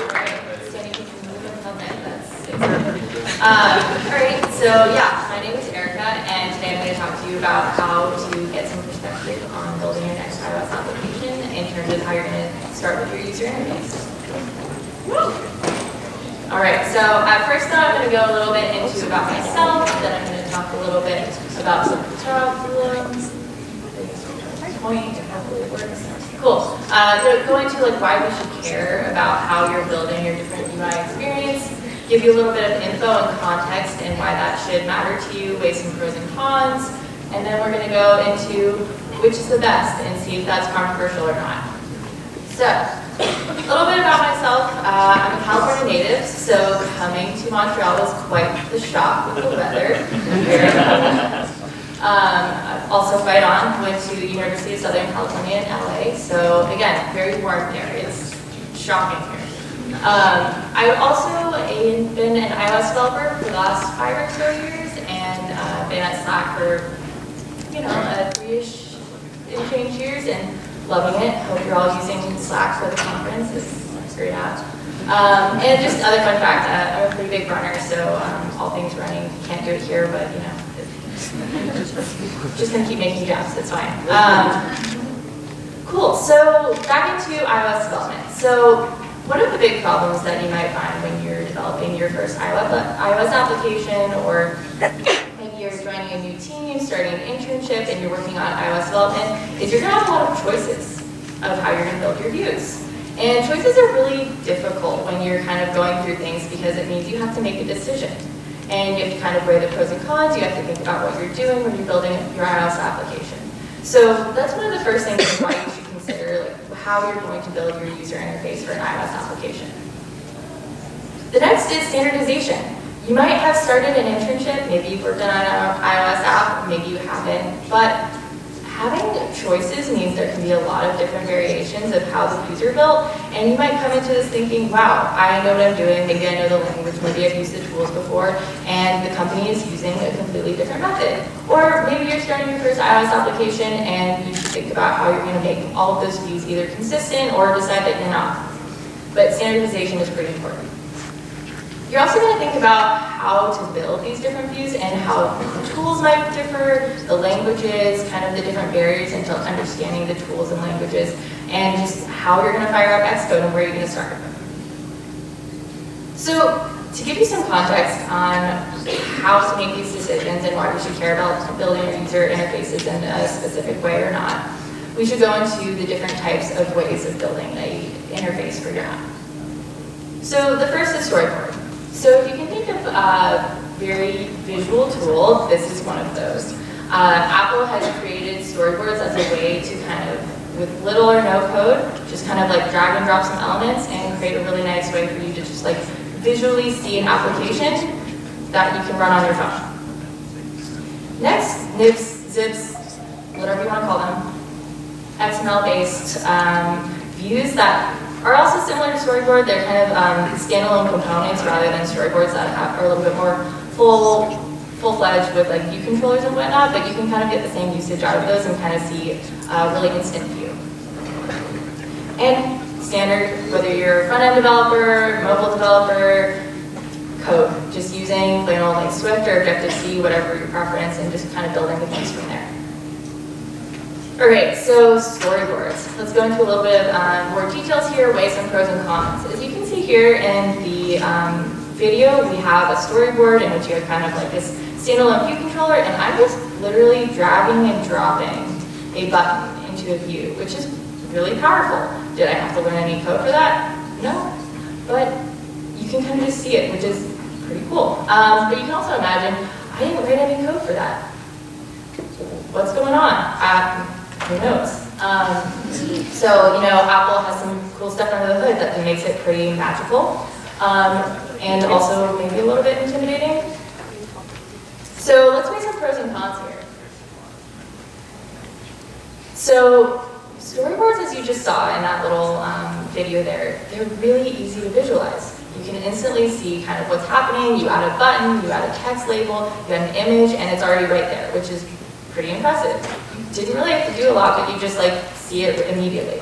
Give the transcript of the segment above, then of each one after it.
Alright, so yeah, my name is Erica, and today I'm going to talk to you about how to get some perspective on building your next iOS application in terms of how you're going to start with your user interface. Alright, so at first though, I'm going to go a little bit into about myself, then I'm going to talk a little bit about some problems. Point, hopefully it works. Cool. Go into like why we should care about how you're building your different UI experience. Give you a little bit of info and context and why that should matter to you, weigh some pros and cons, and then we're going to go into which is the best and see if that's controversial or not. So, a little bit about myself. I'm a California native, so coming to Montreal was quite the shock with the weather. Very cold. Also right on, went to the University of Southern California in LA, so again, very warm there. It's shocking here. I've also been an iOS developer for the last 5 or so years, and been at Slack for, 3-ish and change years, and loving it. Hope you're all using Slack for the conference. It's a great app. And just other fun fact, I'm a pretty big runner, so all things running, can't do it here, but just gonna keep making jumps, it's fine. Cool, so back into iOS development. So one of the big problems that you might find when you're developing your first iOS application, or maybe you're joining a new team, starting an internship, and you're working on iOS development, is you're gonna have a lot of choices of how you're gonna build your views. And choices are really difficult when you're kind of going through things because it means you have to make a decision. And you have to kind of weigh the pros and cons, you have to think about what you're doing when you're building your iOS application. So that's one of the first things why you should consider like, how you're going to build your user interface for an iOS application. The next is standardization. You might have started an internship, maybe you've worked on an iOS app, maybe you haven't, but having choices means there can be a lot of different variations of how the views are built, and you might come into this thinking, wow, I know what I'm doing, maybe I know the language, maybe I've used the tools before, and the company is using a completely different method. Or maybe you're starting your first iOS application and you should think about how you're going to make all of those views either consistent or decide that you're not. But standardization is pretty important. You're also going to think about how to build these different views and how the tools might differ, the languages, kind of the different barriers into understanding the tools and languages, and just how you're going to fire up Xcode and where you're going to start. So, to give you some context on how to make these decisions and why we should care about building our user interfaces in a specific way or not, we should go into the different types of ways of building an interface for your app. So, the first is storyboard. So if you can think of a very visual tool, this is one of those. Apple has created storyboards as a way to kind of, with little or no code, just kind of like drag and drop some elements and create a really nice way for you to just like visually see an application that you can run on your phone. Next, nibs, zips, whatever you want to call them, Xml-based views that are also similar to storyboard. They're kind of standalone components rather than storyboards that are a little bit more full-fledged with like view controllers and whatnot, but you can kind of get the same usage out of those and kind of see a really instant view. And standard, whether you're a front-end developer, mobile developer, code, just using plain old like Swift or Objective-C, whatever your preference, and just kind of building the views from there. Alright, so storyboards. Let's go into a little bit of more details here, weigh some pros and cons. As you can see here in the video, we have a storyboard in which you have kind of like this standalone view controller, and I'm just literally dragging and dropping a button into a view, which is really powerful. Did I have to learn any code for that? No, but you can kind of just see it, which is pretty cool. But you can also imagine, I didn't write any code for that. What's going on? Who knows? So, Apple has some cool stuff under the hood that makes it pretty magical, and also maybe a little bit intimidating. So let's make some pros and cons here. So storyboards, as you just saw in that little video there, they're really easy to visualize. You can instantly see kind of what's happening. You add a button, you add a text label, you add an image, and it's already right there, which is pretty impressive. You didn't really have to do a lot, but you just like see it immediately.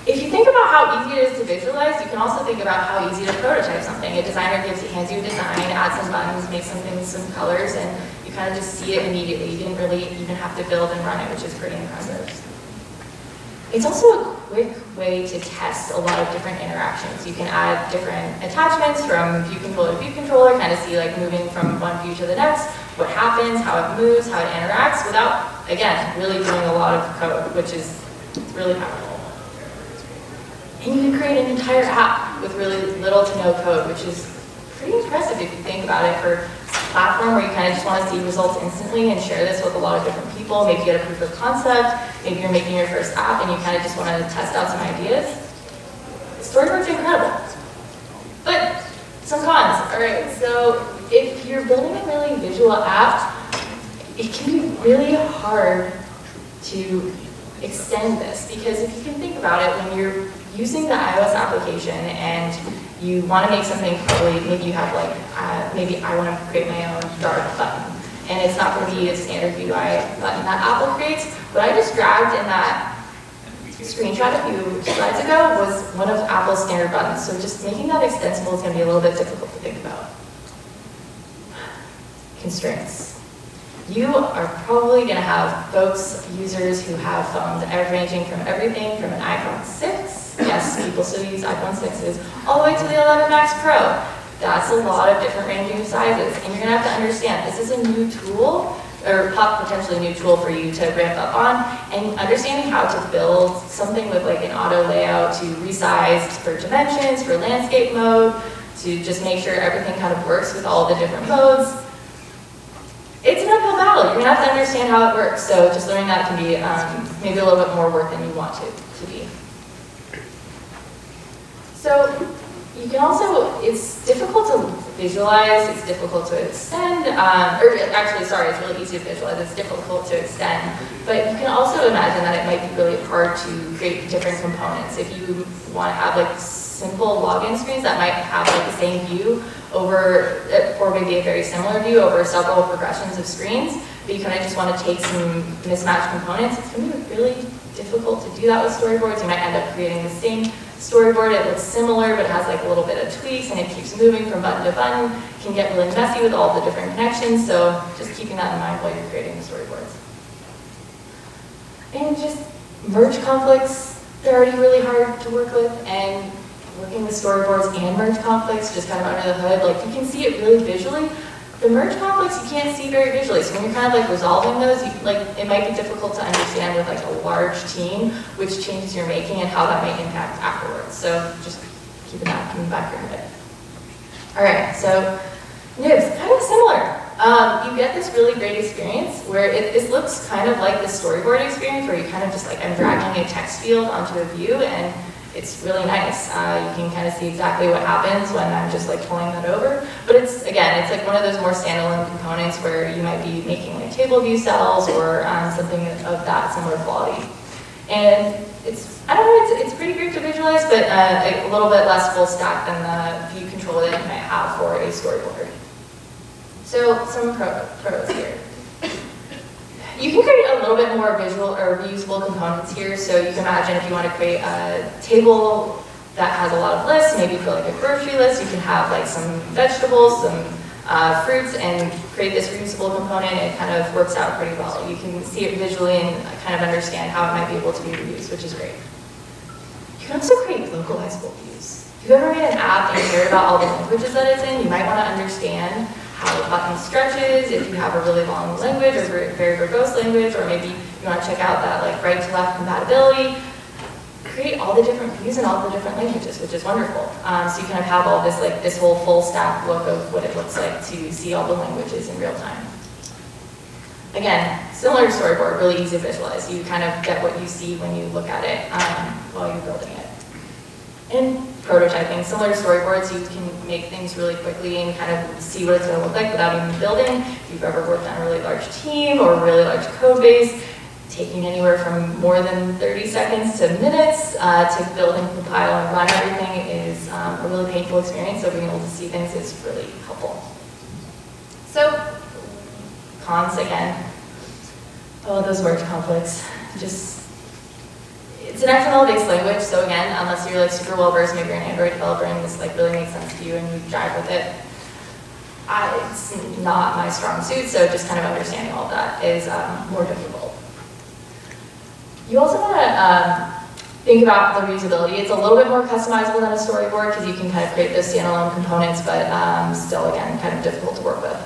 If you think about about how easy it is to visualize, you can also think about how easy to prototype something. A designer hands you a design, adds some buttons, makes something with some colors, and you kind of just see it immediately. You didn't really even have to build and run it, which is pretty impressive. It's also a quick way to test a lot of different interactions. You can add different attachments from view controller to view controller, kind of see like moving from one view to the next, what happens, how it moves, how it interacts, without, again, really doing a lot of code, which is really powerful. And you can create an entire app with really little to no code, which is pretty impressive if you think about it for a platform where you kind of just want to see results instantly and share this with a lot of different people. Maybe get a proof of concept, maybe you're making your first app and you kind of just want to test out some ideas. Storyboards are incredible. But some cons. All right, so if you're building a really visual app, it can be really hard to extend this, because if you can think about it, when you're using the iOS application and you want to make something probably, maybe you have like, maybe I want to create my own dark button, and it's not going to be a standard UI button that Apple creates. What I just grabbed in that screenshot a few slides ago was one of Apple's standard buttons, so just making that extensible is going to be a little bit difficult to think about. Constraints. You are probably going to have folks, users who have phones ranging from everything from an iPhone 6, yes, people still use iPhone 6s, all the way to the 11 Max Pro. That's a lot of different ranging of sizes, and you're going to have to understand this is a new tool, or potentially new tool for you to ramp up on, and understanding how to build something with like an auto layout to resize for dimensions, for landscape mode, to just make sure everything kind of works with all the different modes. It's an uphill battle. You're going to have to understand how it works. So just learning that can be maybe a little bit more work than you want to be. So you can also, it's difficult to visualize, it's difficult to extend, it's really easy to visualize, it's difficult to extend. But you can also imagine that it might be really hard to create different components. If you want to have like simple login screens that might have like the same view over, or maybe a very similar view over several progressions of screens, but you kind of just want to take some mismatched components, it's going to be really difficult to do that with storyboards. You might end up creating the same storyboard, it looks similar, but it has like a little bit of tweaks, and it keeps moving from button to button. It can get really messy with all the different connections, so just keeping that in mind while you're creating the storyboards. And just merge conflicts, they're already really hard to work with, and working with storyboards and merge conflicts, just kind of under the hood, like you can see it really visually. The merge conflicts you can't see very visually, so when you're kind of like resolving those, it might be difficult to understand with like a large team which changes you're making and how that might impact afterwards. So just keeping that in the back of your head. All right, so nibs, kind of similar. You get this really great experience where it looks kind of like the storyboard experience where you kind of just like, I'm dragging a text field onto a view, and it's really nice. You can kind of see exactly what happens when I'm just like pulling that over. But it's like one of those more standalone components where you might be making like table view cells or something of that similar quality. And it's pretty great to visualize, but a little bit less full stack than the view controller that you might have for a storyboard. So some pros here. You can create a little bit more visual or reusable components here. So you can imagine if you want to create a table that has a lot of lists, maybe for like a grocery list, you can have like some vegetables, some fruits, and create this reusable component. It kind of works out pretty well. You can see it visually and kind of understand how it might be able to be reused, which is great. You can also create localizable views. If you've ever made an app and cared about all the languages that it's in, you might want to understand how a button stretches, if you have a really long language or very verbose language, or maybe you want to check out that like right to left compatibility. Create all the different views in all the different languages, which is wonderful. So you kind of have all this like this whole full stack look of what it looks like to see all the languages in real time. Again, similar to storyboard, really easy to visualize. You kind of get what you see when you look at it while you're building it. And prototyping, similar to storyboards, you can make things really quickly and kind of see what it's going to look like without even building. If you've ever worked on a really large team or a really large code base, taking anywhere from more than 30 seconds to minutes to build and compile and run everything is a really painful experience, so being able to see things is really helpful. So, cons again. Oh, those merge conflicts. It's an XML-based language, so again, unless you're like super well-versed, maybe you're an Android developer and this like really makes sense to you and you jive with it, it's not my strong suit, so just kind of understanding all of that is more difficult. You also want to think about the reusability. It's a little bit more customizable than a storyboard because you can kind of create those standalone components, but still, again, kind of difficult to work with.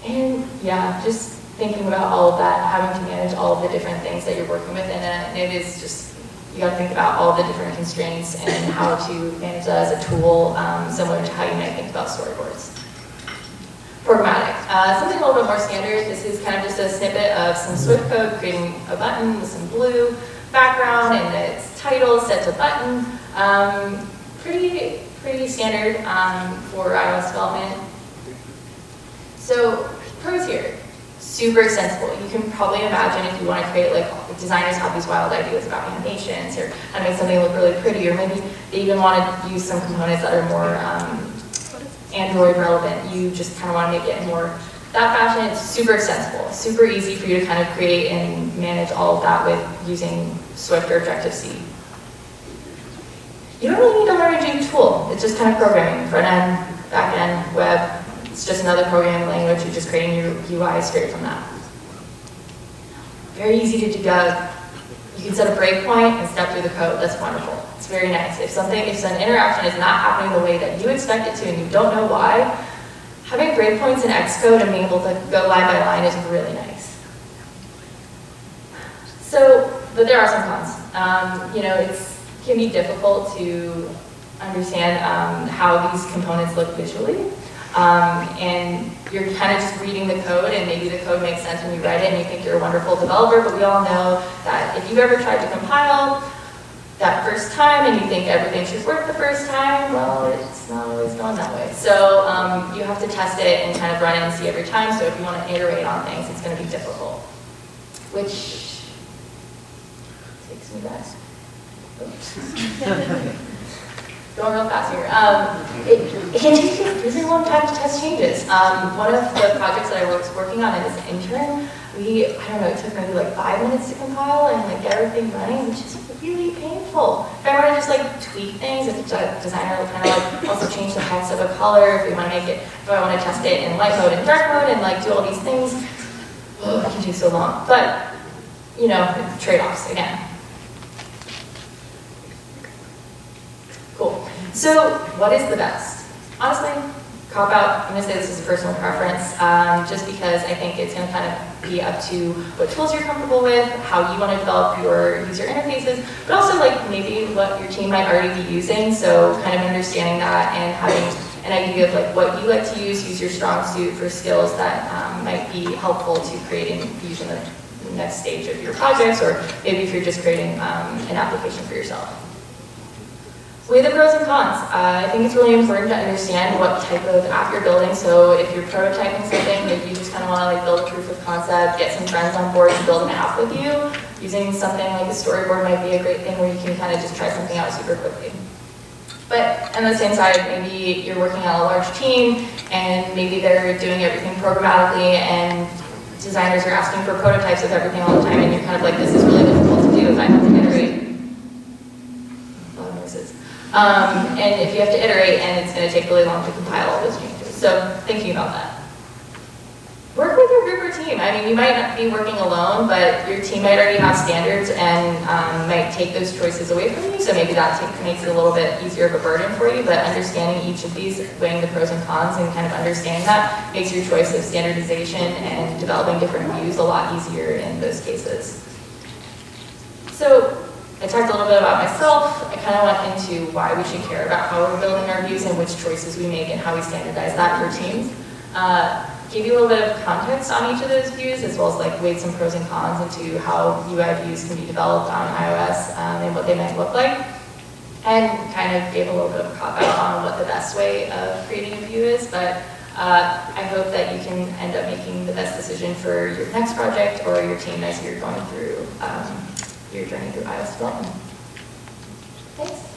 And yeah, just thinking about all of that, having to manage all of the different things that you're working with, and it is just, you got to think about all the different constraints and how to manage that as a tool, similar to how you might think about storyboards. Programmatic, something a little bit more standard. This is kind of just a snippet of some Swift code, creating a button with some blue background and its title set to button. Pretty standard for iOS development. So pros here, super extensible. You can probably imagine if you want to create, like, designers have these wild ideas about animations or how to make something look really pretty, or maybe they even want to use some components that are more Android relevant. You just kind of want to make it more that fashion. It's super extensible, super easy for you to kind of create and manage all of that with using Swift or Objective-C. You don't really need to learn a new tool. It's just kind of programming, front end, back end, web. It's just another programming language. You're just creating your UI straight from that. Very easy to debug. You can set a breakpoint and step through the code. That's wonderful. It's very nice. If an interaction is not happening the way that you expect it to and you don't know why, having breakpoints in Xcode and being able to go line by line is really nice. So, but there are some cons. You know, it can be difficult to understand how these components look visually. And you're kind of just reading the code, and maybe the code makes sense when you write it and you think you're a wonderful developer, but we all know that if you've ever tried to compile that first time and you think everything should work the first time, well, it's not always going that way. So you have to test it and kind of run it and see every time, so if you want to iterate on things, it's going to be difficult. Which takes me back. Oops. Going real fast here. It can take you a really long time to test changes. One of the projects that I was working on as an intern, I don't know, it took maybe like 5 minutes to compile and like get everything running, which is really painful. If I want to just like tweak things, if the designer will kind of like also change the text of a color, if we want to make it, if I want to test it in light mode and dark mode and like do all these things, it can take so long. But, you know, trade-offs again. Cool. So, what is the best? Honestly, cop out. I'm going to say this is a personal preference, just because I think it's going to kind of be up to what tools you're comfortable with, how you want to develop your user interfaces, but also like maybe what your team might already be using. So, kind of understanding that and having an idea of like what you like to use your strong suit for skills that might be helpful to creating Fusion the next stage of your projects, or maybe if you're just creating an application for yourself. Weigh the pros and cons. I think it's really important to understand what type of app you're building. So if you're prototyping something, maybe you just kind of want to like build a proof of concept, get some friends on board to build an app with you. Using something like a storyboard might be a great thing where you can kind of just try something out super quickly. But on the same side, maybe you're working on a large team and maybe they're doing everything programmatically and designers are asking for prototypes of everything all the time and you're kind of like, this is really difficult to do. I have to iterate. And if you have to iterate and it's going to take really long to compile all those changes. So thinking about that. Work with your group or team. I mean, you might not be working alone, but your team might already have standards and might take those choices away from you. So maybe that makes it a little bit easier of a burden for you, but understanding each of these, weighing the pros and cons and kind of understanding that makes your choice of standardization and developing different views a lot easier in those cases. So I talked a little bit about myself. I kind of went into why we should care about how we're building our views and which choices we make and how we standardize that for teams. Give you a little bit of context on each of those views, as well as like weighed some pros and cons into how UI views can be developed on iOS and what they might look like. And kind of gave a little bit of a cop-out on what the best way of creating a view is, but I hope that you can end up making the best decision for your next project or your team as you're going through your journey through iOS development. Thanks.